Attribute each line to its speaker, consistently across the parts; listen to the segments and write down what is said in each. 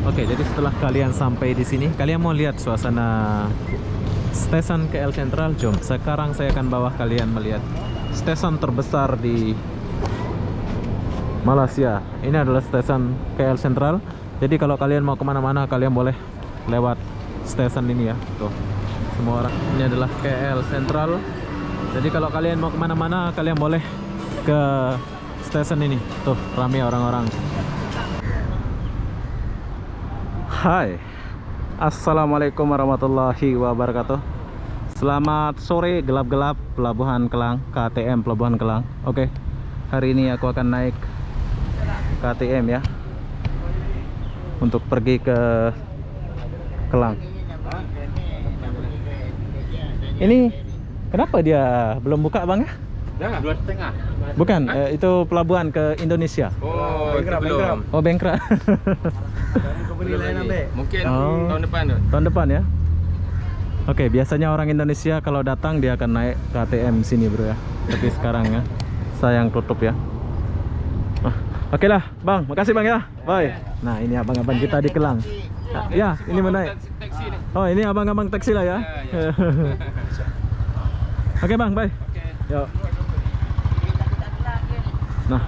Speaker 1: Oke, jadi setelah kalian sampai di sini, kalian mau lihat suasana stasiun KL Sentral? Jom, sekarang saya akan bawa kalian melihat stasiun terbesar di Malaysia. Ini adalah stasiun KL Sentral. Jadi kalau kalian mau kemana-mana, kalian boleh lewat stasiun ini ya. Tuh, semua orang. Ini adalah KL Sentral. Jadi kalau kalian mau kemana-mana, kalian boleh ke stasiun ini. Tuh, ramai orang-orang. Hai, assalamualaikum warahmatullahi wabarakatuh. Selamat sore, gelap-gelap, Pelabuhan Kelang, KTM Pelabuhan Kelang. Oke, hari ini aku akan naik KTM ya, untuk pergi ke Kelang. Ini kenapa dia belum buka bang ya?
Speaker 2: Dah, 2,5.
Speaker 1: Bukan, itu pelabuhan ke Indonesia.
Speaker 2: Oh, itu belum.
Speaker 1: Oh, Bengkra.
Speaker 2: Mungkin
Speaker 1: Oh.
Speaker 2: tahun depan tu.
Speaker 1: Tahun depan ya. Oke, biasanya orang Indonesia kalau datang dia akan naik KTM sini bro ya. Tapi sekarang ya sayang tutup ya. Oke lah bang, makasih bang ya. Bye. Nah ini abang-abang kita di Kelang. Ya, ini mana naik.
Speaker 2: Taksi ni.
Speaker 1: Oh ini abang-abang taksi lah ya.
Speaker 2: Ya.
Speaker 1: Oke bang, bye. Yuk. Nah,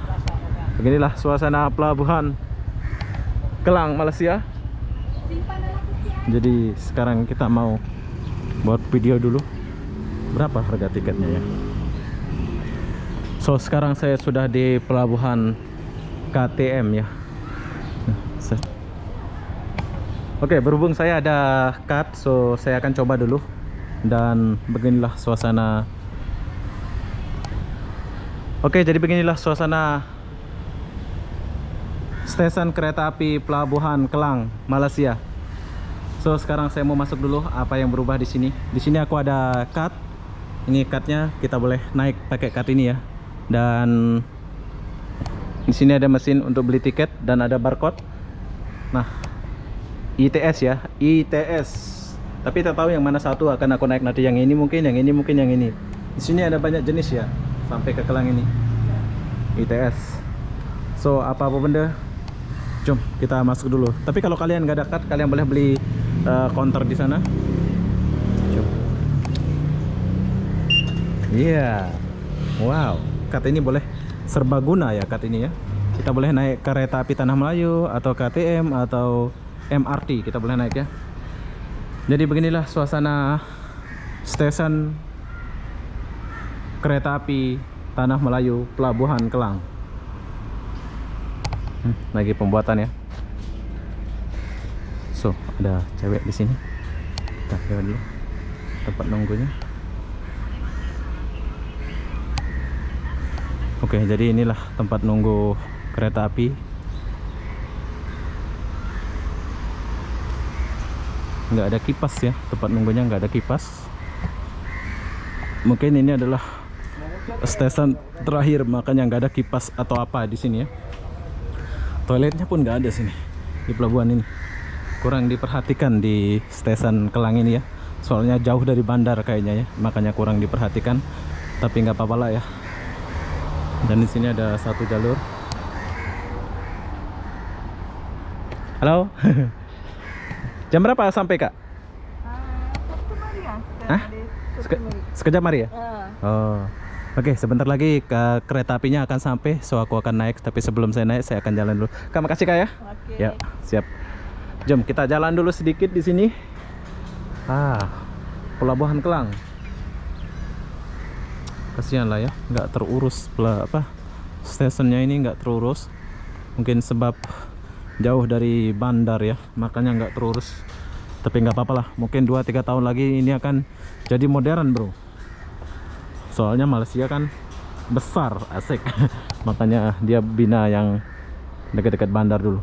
Speaker 1: beginilah suasana pelabuhan Kelang, Malaysia. Jadi sekarang kita mau buat video dulu berapa harga tiketnya ya. So sekarang saya sudah di pelabuhan KTM ya. Oke, berhubung saya ada card, so saya akan coba dulu. Dan beginilah suasana. Oke, jadi beginilah suasana stasiun kereta api Pelabuhan Kelang, Malaysia. So sekarang saya mau masuk dulu apa yang berubah di sini. Di sini aku ada card. Ini cardnya, kita boleh naik pakai card ini ya. Dan di sini ada mesin untuk beli tiket dan ada barcode. Nah, ITS ya, ITS. Tapi tak tahu yang mana satu akan aku naik nanti. Yang ini mungkin, yang ini mungkin, yang ini. Di sini ada banyak jenis ya, sampai ke Kelang ini. ITS. So apa-apa benda, jom kita masuk dulu. Tapi kalau kalian nggak ada card, kalian boleh beli counter di sana. Jom. Iya. Wow, card ini boleh serbaguna ya, card ini ya. Kita boleh naik kereta api Tanah Melayu atau KTM atau MRT, kita boleh naik ya. Jadi beginilah suasana stasiun kereta api Tanah Melayu Pelabuhan Kelang. Lagi pembuatan ya. So, ada cewek di sini. Kita lewat dulu tempat nunggunya. Oke, jadi inilah tempat nunggu kereta api. Nggak ada kipas ya, tempat nunggunya nggak ada kipas. Mungkin ini adalah stasiun terakhir, makanya nggak ada kipas atau apa di sini ya. Toiletnya pun nggak ada sini di pelabuhan ini. Kurang diperhatikan di stasiun Kelang ini ya. Soalnya jauh dari bandar kayaknya ya, makanya kurang diperhatikan. Tapi nggak apa-apa lah ya. Dan di sini ada satu jalur. Halo. Jam berapa sampai kak? Hah? Sekejap mari ya? Oh. Oke, sebentar lagi ke kereta apinya akan sampai, so aku akan naik. Tapi sebelum saya naik, saya akan jalan dulu. Kak, makasih kak ya.
Speaker 3: Oke.
Speaker 1: Ya, siap. Jom kita jalan dulu sedikit di sini. Pelabuhan Kelang. Kasihan lah ya, nggak terurus stasiunnya ini nggak terurus. Mungkin sebab jauh dari bandar ya, makanya nggak terurus. Tapi nggak apa-apa lah, mungkin 2-3 tahun lagi ini akan jadi modern bro. Soalnya Malaysia kan besar, asik. Makanya dia bina yang dekat-dekat bandar dulu.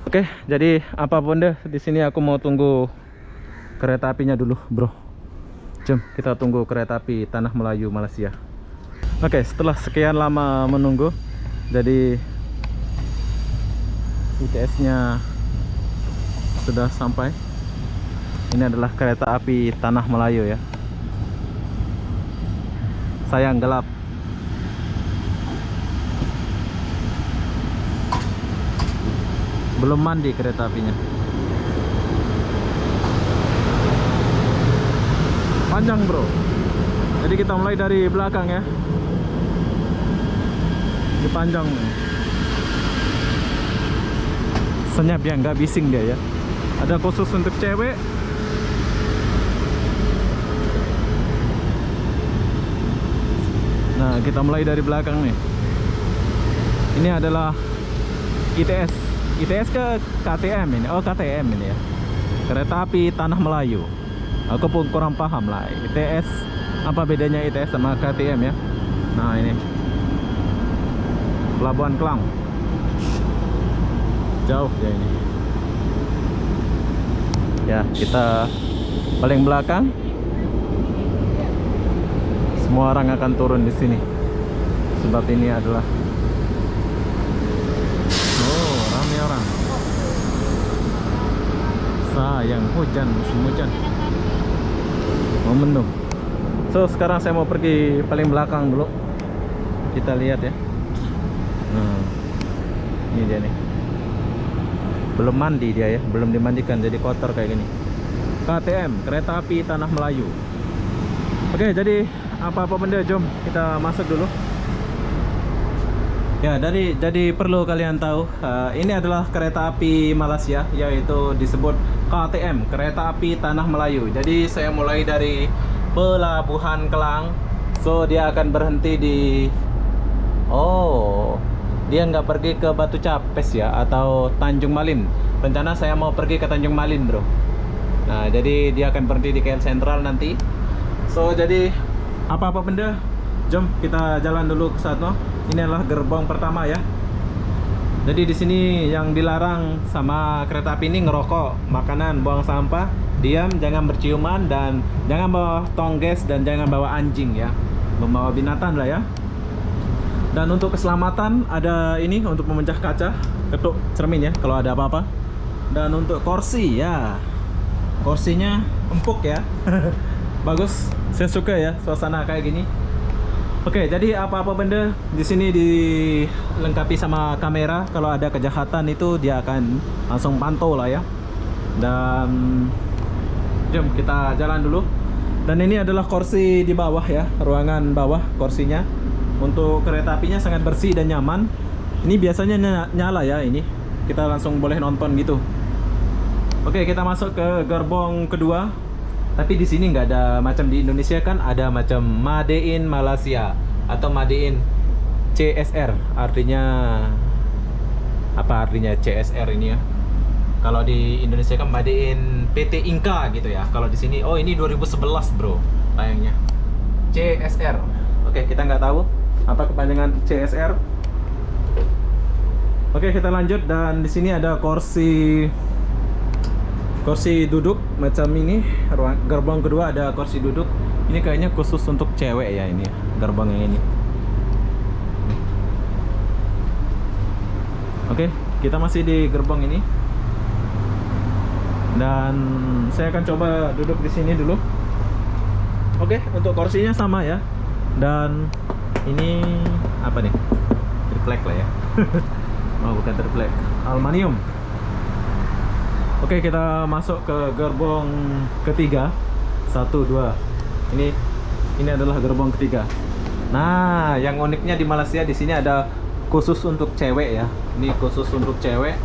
Speaker 1: Oke, jadi apapun deh di sini aku mau tunggu kereta apinya dulu, bro. Jom kita tunggu kereta api Tanah Melayu Malaysia. Oke, setelah sekian lama menunggu, jadi ITS-nya sudah sampai. Ini adalah kereta api Tanah Melayu ya. Sayang gelap. Belum mandi kereta apinya. Panjang bro. Jadi kita mulai dari belakang ya. Ini panjang. Senyap ya, nggak bising dia ya. Ada khusus untuk cewek. Nah, kita mulai dari belakang nih. Ini adalah ITS. ITS ke KTM ini. Oh, KTM ini ya. Kereta Api Tanah Melayu. Aku pun kurang paham lah. ITS, apa bedanya ITS sama KTM ya? Nah, ini Pelabuhan Klang. Jauh ya ini. Ya, kita paling belakang. Semua orang akan turun di sini. Sebab ini adalah ramai orang. Sayang hujan, musim hujan. Mau mendung. So, sekarang saya mau pergi paling belakang dulu. Kita lihat ya. Nah, ini dia nih. Belum mandi dia ya, belum dimandikan jadi kotor kayak gini. KTM, Kereta Api Tanah Melayu. Oke, jadi apa-apa benda, jom kita masuk dulu. Ya, jadi perlu kalian tahu, ini adalah kereta api Malaysia, yaitu disebut KTM, Kereta Api Tanah Melayu. Jadi saya mulai dari Pelabuhan Kelang. So dia akan berhenti di, dia nggak pergi ke Batu Capes ya, atau Tanjung Malim. Rencana saya mau pergi ke Tanjung Malim bro. Nah, jadi dia akan berhenti di KL Sentral nanti. So jadi apa-apa benda, jom kita jalan dulu ke sana. Ini adalah gerbong pertama ya. Jadi di sini yang dilarang sama kereta api ini ngerokok, makanan, buang sampah, diam, jangan berciuman, dan jangan bawa tongges, dan jangan bawa anjing ya. Membawa binatang lah ya. Dan untuk keselamatan ada ini untuk memecah kaca, ketuk cermin ya kalau ada apa-apa. Dan untuk kursi ya, kursinya empuk ya. Bagus, saya suka ya suasana kayak gini. Oke, jadi apa-apa benda di sini dilengkapi sama kamera. Kalau ada kejahatan itu dia akan langsung pantau lah ya. Dan jom kita jalan dulu. Dan ini adalah kursi di bawah ya, ruangan bawah kursinya. Untuk kereta apinya sangat bersih dan nyaman. Ini biasanya nyala ya ini. Kita langsung boleh nonton gitu. Oke, kita masuk ke gerbong kedua. Tapi di sini nggak ada macam di Indonesia kan, ada macam Made in Malaysia atau Made in CSR. Artinya apa artinya CSR ini ya? Kalau di Indonesia kan Made in PT Inka gitu ya. Kalau di sini, oh ini 2011 bro tayangnya. CSR. Oke, kita nggak tahu apa kepanjangan CSR. Oke, kita lanjut. Dan di sini ada kursi duduk macam ini. Gerbong kedua ada kursi duduk. Ini kayaknya khusus untuk cewek ya ini, gerbong yang ini. Oke, kita masih di gerbong ini. Dan saya akan coba duduk di sini dulu. Oke, untuk kursinya sama ya. Dan ini apa nih? Triplek lah ya. Oh, bukan triplek, aluminium. Oke, kita masuk ke gerbong ketiga. 1, 2. Ini adalah gerbong ketiga. Nah, yang uniknya di Malaysia di sini ada khusus untuk cewek ya. Ini khusus untuk cewek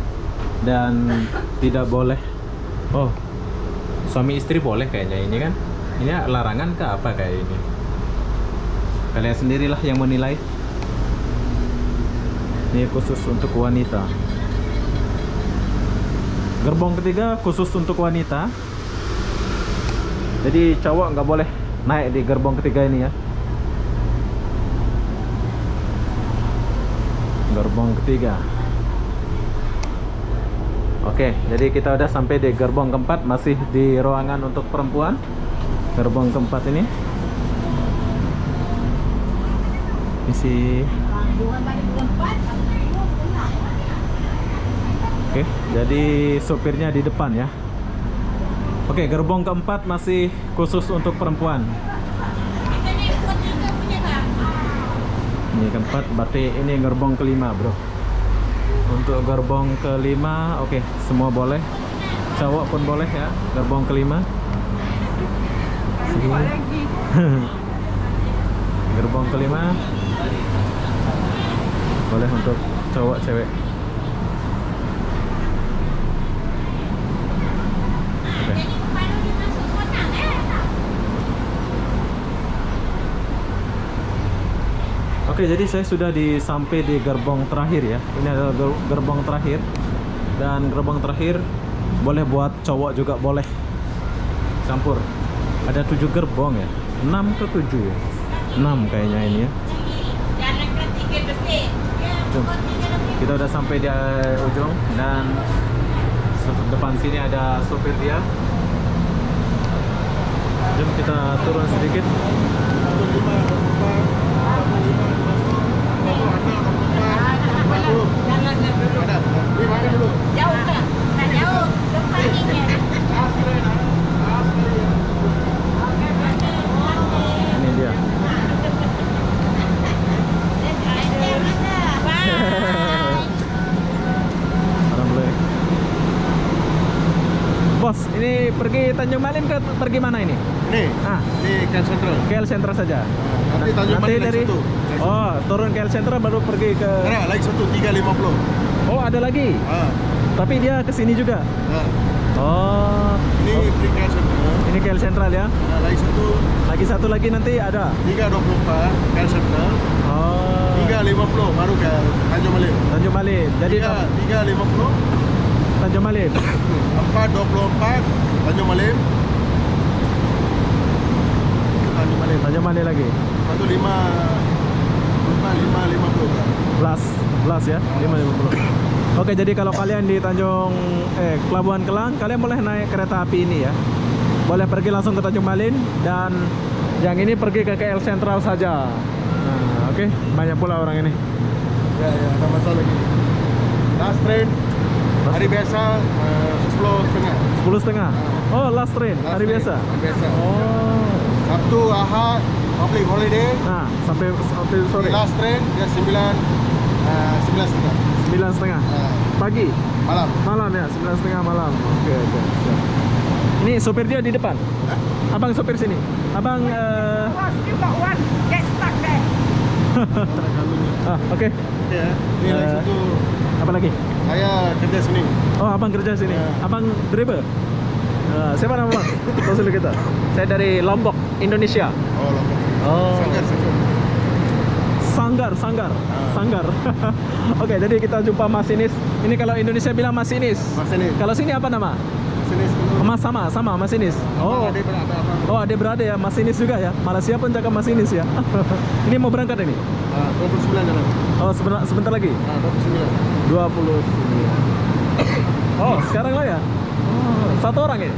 Speaker 1: dan tidak boleh. Oh, suami istri boleh kayaknya ini kan. Ini larangan ke apa kayak ini? Kalian sendirilah yang menilai. Ini khusus untuk wanita. Gerbong ketiga khusus untuk wanita. Jadi cowok nggak boleh naik di gerbong ketiga ini ya. Gerbong ketiga. Oke, jadi kita udah sampai di gerbong keempat. Masih di ruangan untuk perempuan. Gerbong keempat ini isi. Oke, jadi sopirnya di depan ya. Oke, gerbong keempat masih khusus untuk perempuan. Ini keempat, berarti ini gerbong kelima bro. Untuk gerbong kelima, oke, semua boleh. Cowok pun boleh ya, gerbong kelima. Sini. Gerbong kelima boleh untuk cowok cewek. Oke. Oke, jadi saya sudah sampai di gerbong terakhir ya. Ini adalah gerbong terakhir. Dan gerbong terakhir boleh buat cowok juga boleh. Campur. Ada 7 gerbong ya. 6 ke 7 ya. 6 kayaknya ini ya. Jom. Kita udah sampai di ujung dan depan sini ada sopir dia. Jom kita turun sedikit.
Speaker 3: Jauh tak? Tak jauh. Depan ini.
Speaker 1: Ini dia. Alhamdulillah. Bos, ini pergi Tanjung Malin ke pergi mana ini?
Speaker 4: Ini,
Speaker 1: Ah,
Speaker 4: ini KL Central.
Speaker 1: KL Central saja.
Speaker 4: Nanti Tanjung
Speaker 1: Nanti
Speaker 4: Malin
Speaker 1: dari
Speaker 4: lagi satu.
Speaker 1: Oh, turun KL Central baru pergi ke.
Speaker 4: Enggak, lagi satu 350.
Speaker 1: Oh, ada lagi.
Speaker 4: Ah,
Speaker 1: Tapi dia ke sini juga.
Speaker 4: ah.
Speaker 1: Oh,
Speaker 4: Ini di KL Central.
Speaker 1: ini KL Central ya.
Speaker 4: Lagi
Speaker 1: Satu lagi nanti ada.
Speaker 4: 324 KL Central.
Speaker 1: Oh,
Speaker 4: 350 baru ke Tanjung Malin.
Speaker 1: Tanjung Malin. Jadi
Speaker 4: 350
Speaker 1: Tanjung Malin.
Speaker 4: 424 Tanjung Malin. Tanjung Malin.
Speaker 1: Tanjung Malin lagi.
Speaker 4: 550.
Speaker 1: Plus ya, 550. Oke, jadi kalau kalian di Pelabuhan Kelang, kalian boleh naik kereta api ini ya. Boleh pergi langsung ke Tanjung Malin dan yang ini pergi ke KL Central saja. Nah, oke, banyak pula orang ini.
Speaker 4: Ya, ada masalah lagi. Last train hari biasa 10.30.
Speaker 1: 10.30. Oh, last train hari biasa.
Speaker 4: Hari biasa.
Speaker 1: Oh.
Speaker 4: Sabtu, Ahad, public holiday.
Speaker 1: Nah, sampai sore.
Speaker 4: Last train dia 9.30.
Speaker 1: 9.30 pagi.
Speaker 4: Malam.
Speaker 1: Ya, 9.30 malam. Oke. Siap. Ini sopir dia di depan. Abang sopir sini. Abang
Speaker 3: Bos, you got one. Get stuck there.
Speaker 1: oke.
Speaker 4: Ya, ini lagi satu.
Speaker 1: Apa lagi?
Speaker 4: Saya kerja sini.
Speaker 1: Oh, abang kerja sini.
Speaker 4: Ya.
Speaker 1: Abang driver. Siapa nama bang? Tahu dulu kita. Saya dari Lombok, Indonesia.
Speaker 4: Oh, Lombok.
Speaker 1: Oh.
Speaker 4: Sanggar.
Speaker 1: Sanggar. Oke, jadi kita jumpa masinis. Ini kalau Indonesia bilang masinis.
Speaker 4: Masinis.
Speaker 1: Kalau sini apa nama?
Speaker 4: Sini dulu.
Speaker 1: Mas sama masinis. Oh.
Speaker 4: Adik berapa?
Speaker 1: Oh, adik beradik ya, masinis juga ya. Malaysia pun cakap masinis ya. Ini mau berangkat ini?
Speaker 4: 29 jalan.
Speaker 1: Oh, sebentar lagi.
Speaker 4: 29.
Speaker 1: 29. Oh, sekarang lah ya. Oh, satu orang ya?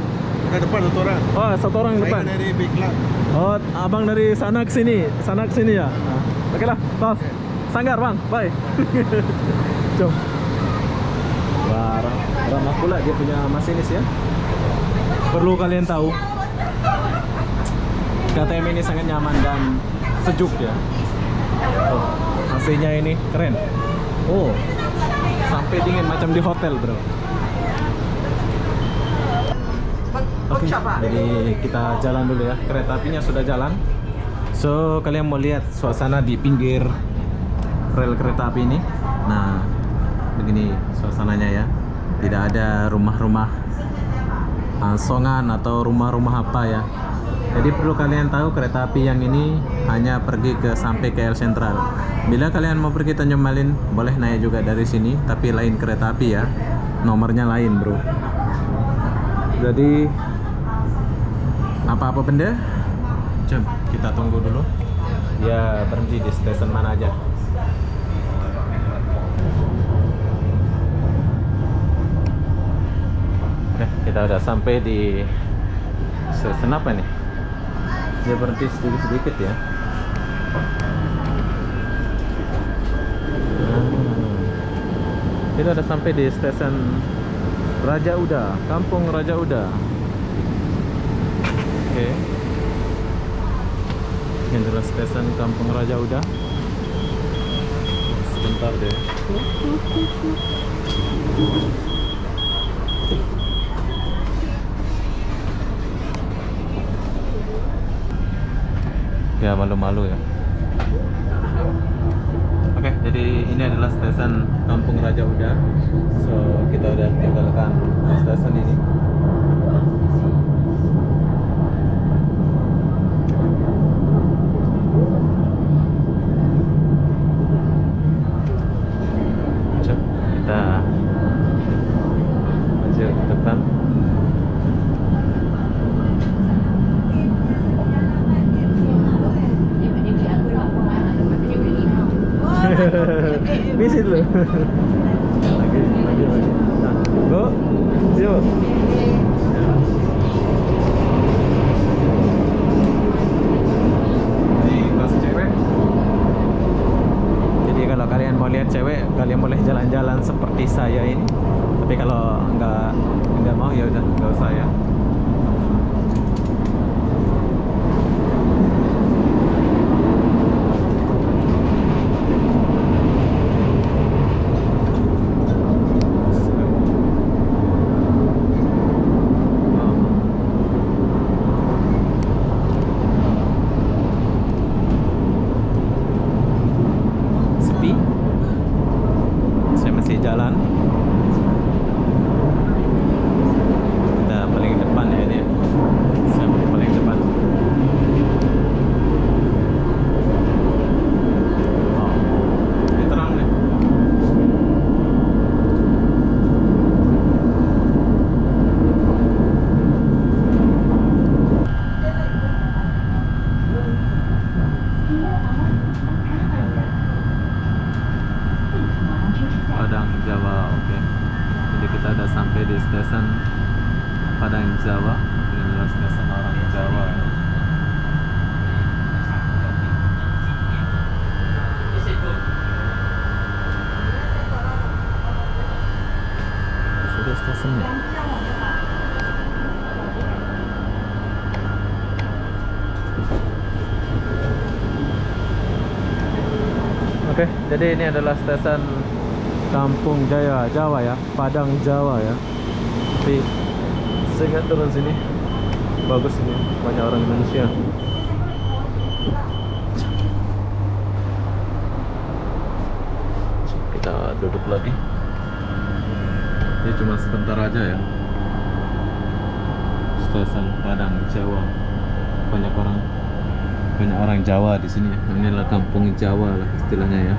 Speaker 4: Ada depan satu orang.
Speaker 1: Oh, satu orang
Speaker 4: Saya
Speaker 1: depan.
Speaker 4: dari Big Club.
Speaker 1: Oh, abang dari sana ke sini ya. Oke lah, tos. Sanggar bang, bye. Jom. Wah, ramah pula dia punya masinis ya. Perlu kalian tahu, KTM ini sangat nyaman dan sejuk ya. Oh, AC-nya ini keren. Oh, sampai dingin macam di hotel bro. Oke, jadi kita jalan dulu ya. Kereta apinya sudah jalan. So, kalian mau lihat suasana di pinggir rel kereta api ini. Nah, begini suasananya ya. Tidak ada rumah-rumah songan atau rumah-rumah apa ya. Jadi perlu kalian tahu kereta api yang ini hanya pergi sampai KL Central. Bila kalian mau pergi Tanjung Malin, boleh naik juga dari sini, tapi lain kereta api ya. Nomornya lain, bro. Jadi apa-apa benda, jom kita tunggu dulu. Dia berhenti di stasiun mana aja. Oke, kita udah sampai di stasiun apa nih? Dia berhenti sedikit-sedikit ya. Kita udah sampai di stasiun Raja Uda, Kampung Raja Uda. Oke. Ini adalah stasiun Kampung Raja Uda. Sebentar deh. Ya malu-malu ya. Oke, jadi ini adalah stasiun Kampung Raja Uda. So kita udah tinggalkan stasiun ini. Cuk, kita maju ke depan. Visit lo. Lagi. Nah, go. Yuk. Ini kelas cewek. Jadi kalau kalian mau lihat cewek, kalian boleh jalan-jalan seperti saya ini. Tapi kalau nggak mau ya udah nggak usah ya. Jalan kita paling depan ya ini, sampai paling depan. Oh, ini terang nih. Padang Jawa, oke. Jadi kita udah sampai di stasiun Padang Jawa. Ini adalah stasiun orang Jawa ya. Sudah stasiunnya. Oke, jadi ini adalah stasiun Kampung Jaya Jawa ya, Padang Jawa ya. Tapi saya ingat turun sini bagus ini, banyak orang Indonesia. Kita duduk lagi. Ini cuma sebentar aja ya. Stasiun Padang Jawa, banyak orang Jawa di sini. Inilah Kampung Jawa lah istilahnya ya.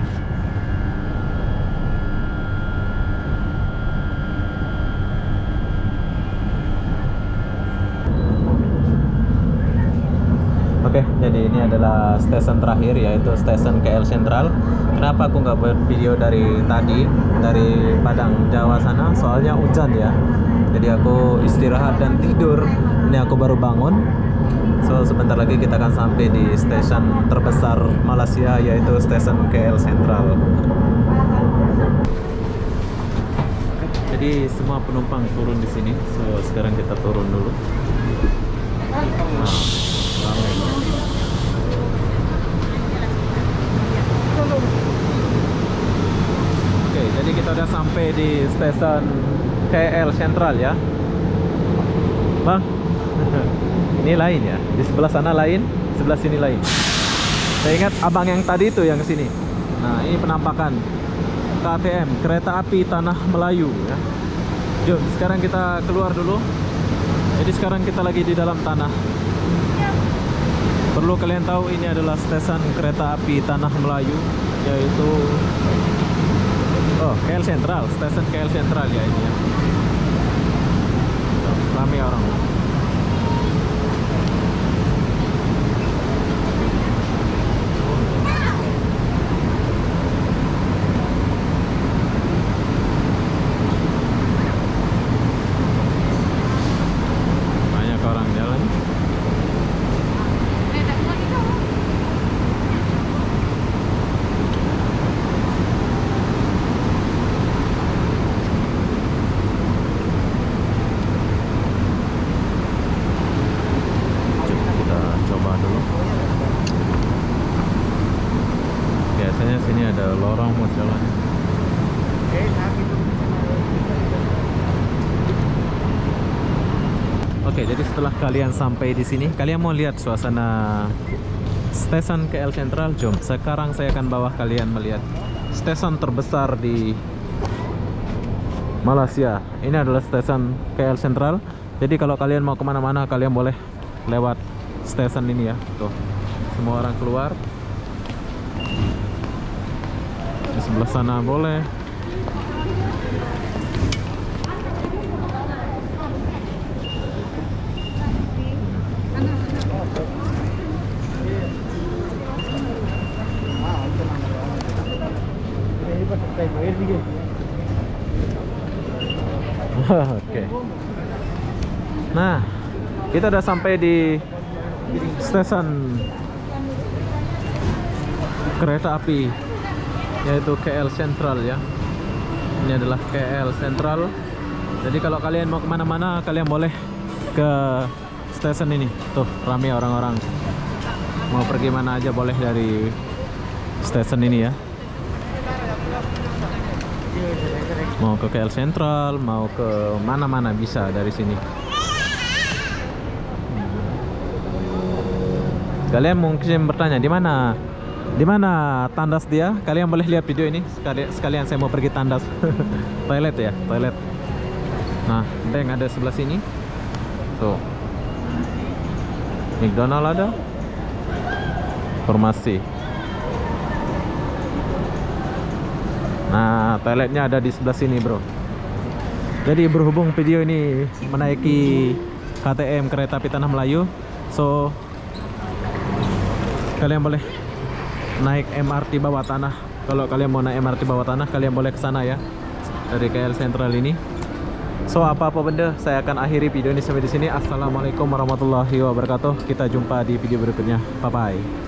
Speaker 1: Oke, jadi ini adalah stasiun terakhir yaitu stasiun KL Sentral. Kenapa aku nggak buat video dari tadi dari Padang Jawa sana? Soalnya hujan ya. Jadi aku istirahat dan tidur. Ini aku baru bangun. So sebentar lagi kita akan sampai di stasiun terbesar Malaysia yaitu stasiun KL Sentral. Jadi semua penumpang turun di sini. So sekarang kita turun dulu. Ramai. Oke, jadi kita udah sampai di stasiun KL Sentral ya, Bang. Ini lain ya, di sebelah sana lain, sebelah sini lain. Saya ingat abang yang tadi itu yang kesini. Nah, ini penampakan KTM, Kereta Api Tanah Melayu ya. Yuk, sekarang kita keluar dulu. Jadi sekarang kita lagi di dalam tanah. Perlu kalian tahu ini adalah stasiun Kereta Api Tanah Melayu, yaitu KL Sentral, stasiun KL Sentral ya ini ya. Ramai orang. Banyak orang jalan. Oke, jadi setelah kalian sampai di sini, kalian mau lihat suasana stasiun KL Sentral? Jom, sekarang saya akan bawa kalian melihat stasiun terbesar di Malaysia. Ini adalah stasiun KL Sentral. Jadi kalau kalian mau kemana-mana, kalian boleh lewat stasiun ini ya. Tuh, semua orang keluar. Di sebelah sana boleh. Oke. Nah, kita udah sampai di stasiun kereta api yaitu KL Sentral ya. Ini adalah KL Sentral. Jadi kalau kalian mau kemana-mana, kalian boleh ke stasiun ini. Tuh, ramai orang-orang. Mau pergi mana aja boleh dari stasiun ini ya. Mau ke KL Sentral, mau ke mana-mana bisa dari sini. Kalian mungkin bertanya di mana tandas dia? Kalian boleh lihat video ini. Sekalian saya mau pergi tandas. Toilet ya, toilet. Nah, bank ada sebelah sini. Tuh. McDonald ada. Formasi. Nah, toiletnya ada di sebelah sini, bro. Jadi berhubung video ini menaiki KTM Kereta Api Tanah Melayu, so kalian boleh naik MRT bawah tanah. Kalau kalian mau naik MRT bawah tanah, kalian boleh ke sana ya, dari KL Sentral ini. So apa-apa benda, saya akan akhiri video ini sampai di sini. Assalamualaikum warahmatullahi wabarakatuh. Kita jumpa di video berikutnya. Bye bye.